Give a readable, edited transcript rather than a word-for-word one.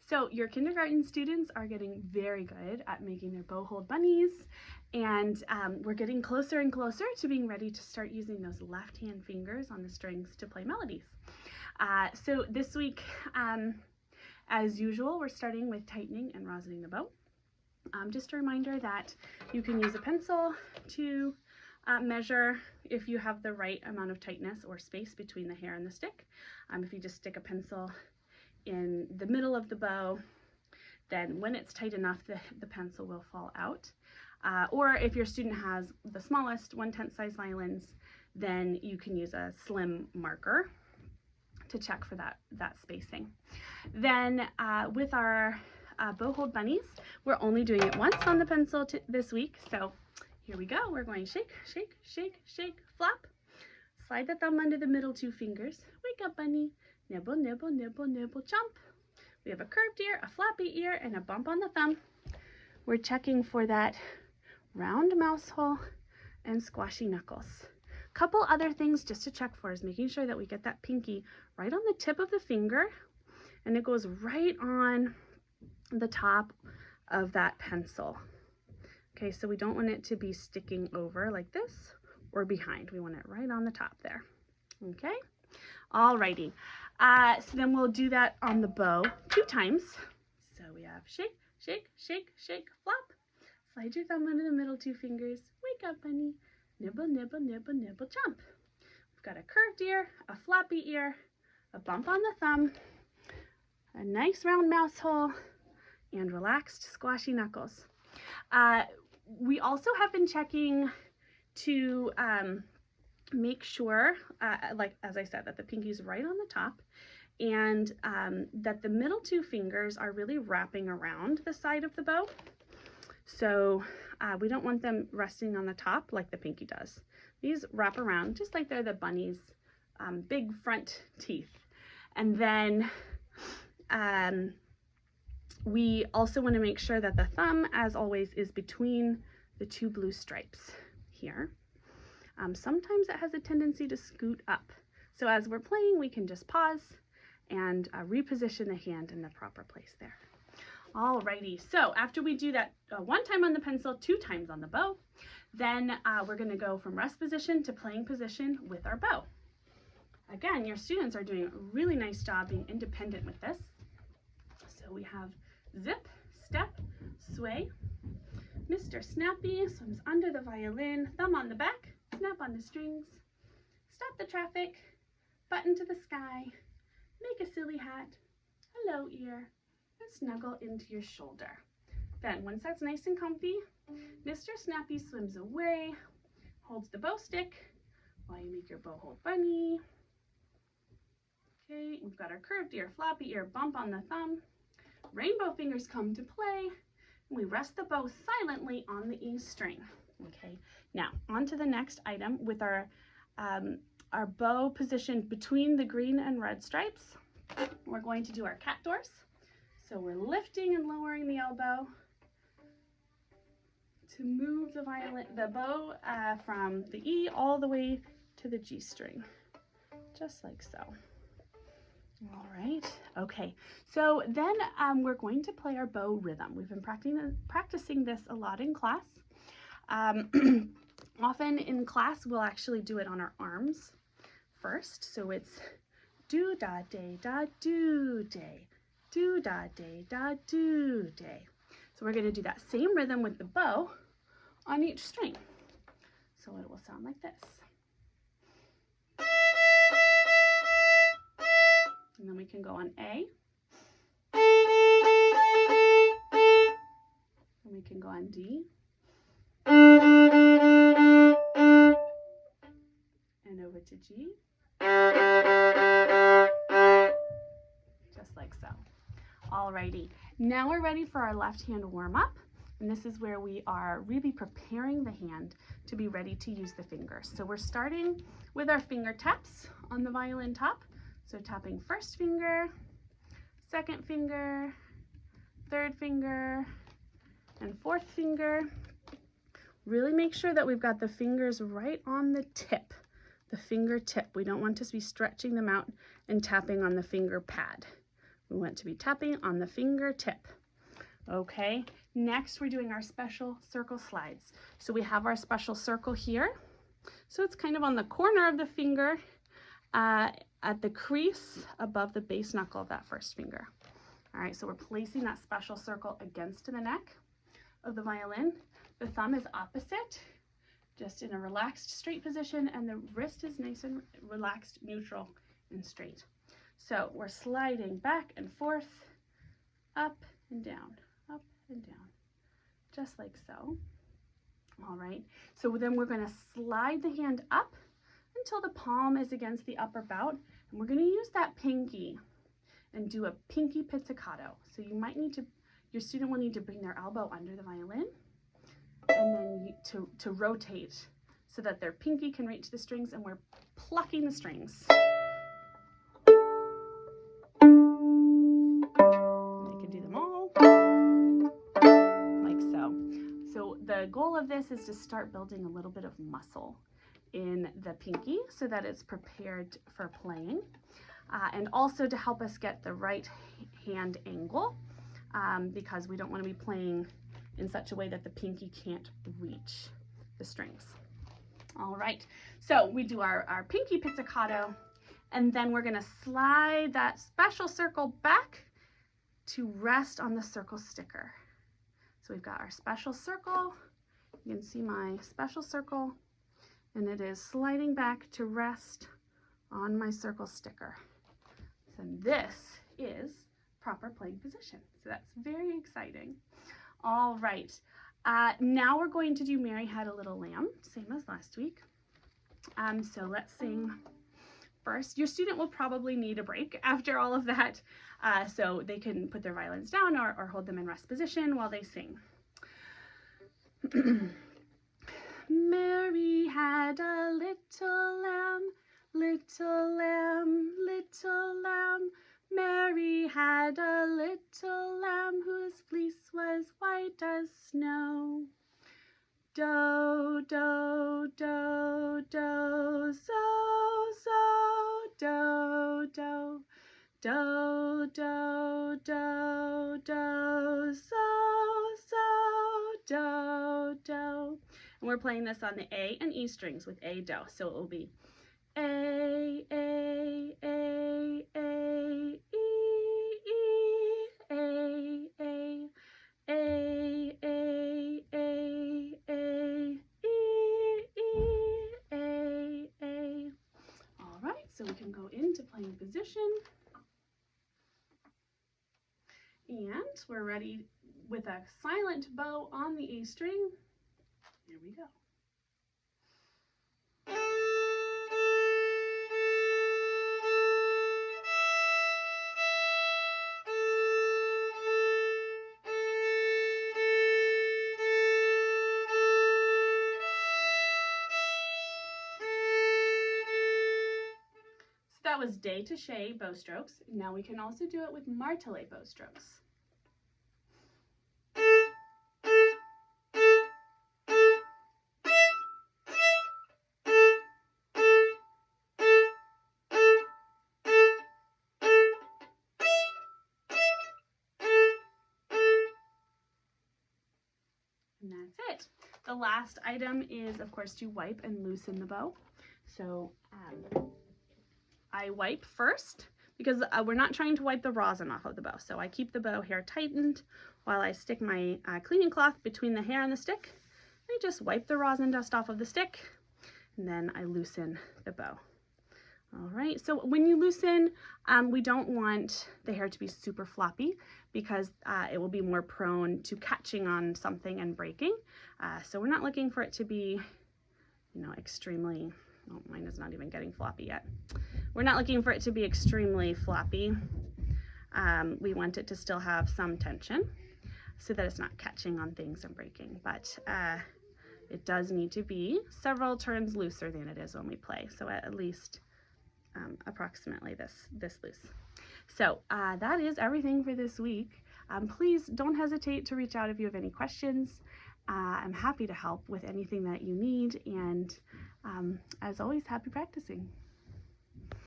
So your kindergarten students are getting very good at making their bow hold bunnies, and we're getting closer and closer to being ready to start using those left hand fingers on the strings to play melodies. So this week, as usual, we're starting with tightening and rosining the bow. Just a reminder that you can use a pencil to measure if you have the right amount of tightness or space between the hair and the stick. If you just stick a pencil in the middle of the bow, then when it's tight enough, the pencil will fall out. Or if your student has the smallest 1/10 size violins, then you can use a slim marker to check for that spacing. Then with our bow hold bunnies, we're only doing it once on the pencil this week. So here we go. We're going shake, shake, shake, shake, flop. Slide the thumb under the middle 2 fingers. Wake up, bunny. Nibble, nibble, nibble, nibble, chomp. We have a curved ear, a floppy ear, and a bump on the thumb. We're checking for that round mouse hole and squashy knuckles. Couple other things just to check for is making sure that we get that pinky right on the tip of the finger, and it goes right on the top of that pencil. Okay, so we don't want it to be sticking over like this or behind. We want it right on the top there. Okay, alrighty. So then we'll do that on the bow 2 times. So we have shake, shake, shake, shake, flop. Slide your thumb under the middle 2 fingers. Wake up, bunny. Nibble, nibble, nibble, nibble, chomp. We've got a curved ear, a floppy ear, a bump on the thumb, a nice round mouse hole, and relaxed squashy knuckles. We also have been checking to make sure, like as I said, that the pinky's right on the top, and that the middle 2 fingers are really wrapping around the side of the bow. So we don't want them resting on the top like the pinky does. These wrap around just like they're the bunny's big front teeth. And then we also want to make sure that the thumb, as always, is between the 2 blue stripes here. Sometimes it has a tendency to scoot up. So as we're playing, we can just pause and reposition the hand in the proper place there. Alrighty, so after we do that 1 time on the pencil, 2 times on the bow, then we're going to go from rest position to playing position with our bow. Again, your students are doing a really nice job being independent with this. So we have zip, step, sway. Mr. Snappy swims under the violin, thumb on the back, snap on the strings, stop the traffic, button to the sky, make a silly hat, hello ear, and snuggle into your shoulder. Then once that's nice and comfy, Mr. Snappy swims away, holds the bow stick while you make your bow hold bunny. Okay, we've got our curved ear, floppy ear, bump on the thumb. Rainbow fingers come to play, and we rest the bow silently on the E string. Okay, now on to the next item with our bow positioned between the green and red stripes. We're going to do our cat doors. So we're lifting and lowering the elbow to move the bow from the E all the way to the G string, just like so. All right, okay, so then we're going to play our bow rhythm. We've been practicing this a lot in class. Often in class, we'll actually do it on our arms first. So it's do da day da do day, do da day da do day. So we're going to do that same rhythm with the bow on each string. So it will sound like this. And then we can go on A. And we can go on D. And over to G. Just like so. Alrighty, now we're ready for our left hand warm up. And this is where we are really preparing the hand to be ready to use the fingers. So we're starting with our finger taps on the violin top. So tapping first finger, second finger, third finger, and fourth finger. Really make sure that we've got the fingers right on the tip, the fingertip. We don't want to be stretching them out and tapping on the finger pad. We want to be tapping on the fingertip. Okay, next we're doing our special circle slides. So we have our special circle here. So it's kind of on the corner of the finger at the crease above the base knuckle of that first finger. All right, so we're placing that special circle against the neck of the violin. The thumb is opposite, just in a relaxed straight position, and the wrist is nice and relaxed, neutral and straight. So we're sliding back and forth, up and down, just like so. All right, so then we're going to slide the hand up until the palm is against the upper bout, and we're going to use that pinky and do a pinky pizzicato. So you might need to, your student will need to bring their elbow under the violin, and then to rotate so that their pinky can reach the strings, and we're plucking the strings. The goal of this is to start building a little bit of muscle in the pinky so that it's prepared for playing, and also to help us get the right hand angle, because we don't want to be playing in such a way that the pinky can't reach the strings. All right, so we do our pinky pizzicato, and then we're going to slide that special circle back to rest on the circle sticker. So we've got our special circle. You can see my special circle, and it is sliding back to rest on my circle sticker. So this is proper playing position. So that's very exciting. All right, now we're going to do Mary Had a Little Lamb, same as last week. So let's sing first. Your student will probably need a break after all of that, so they can put their violins down or hold them in rest position while they sing. Mary had a little lamb, little lamb, little lamb. Mary had a little lamb whose fleece was white as snow. Do, do, do, do, so, so, do, do. Do, do, do, do, so, do, do. And we're playing this on the A and E strings with A, do. So it will be A, A, A, A, E, E, A, A, A, A, A, A, E, E, A, A. All right, so we can go into playing position. And we're ready with a silent bow on the A string. Here we go. So that was détaché bow strokes. Now we can also do it with martelé bow strokes. And that's it. The last item is, of course, to wipe and loosen the bow. So I wipe first because we're not trying to wipe the rosin off of the bow. So I keep the bow hair tightened while I stick my cleaning cloth between the hair and the stick. I just wipe the rosin dust off of the stick, and then I loosen the bow. All right, so when you loosen, we don't want the hair to be super floppy because it will be more prone to catching on something and breaking. So we're not looking for it to be, extremely, oh, mine is not even getting floppy yet. We're not looking for it to be extremely floppy. We want it to still have some tension so that it's not catching on things and breaking, but it does need to be several turns looser than it is when we play. So at least approximately this loose. So that is everything for this week. Please don't hesitate to reach out if you have any questions. I'm happy to help with anything that you need, and as always, happy practicing.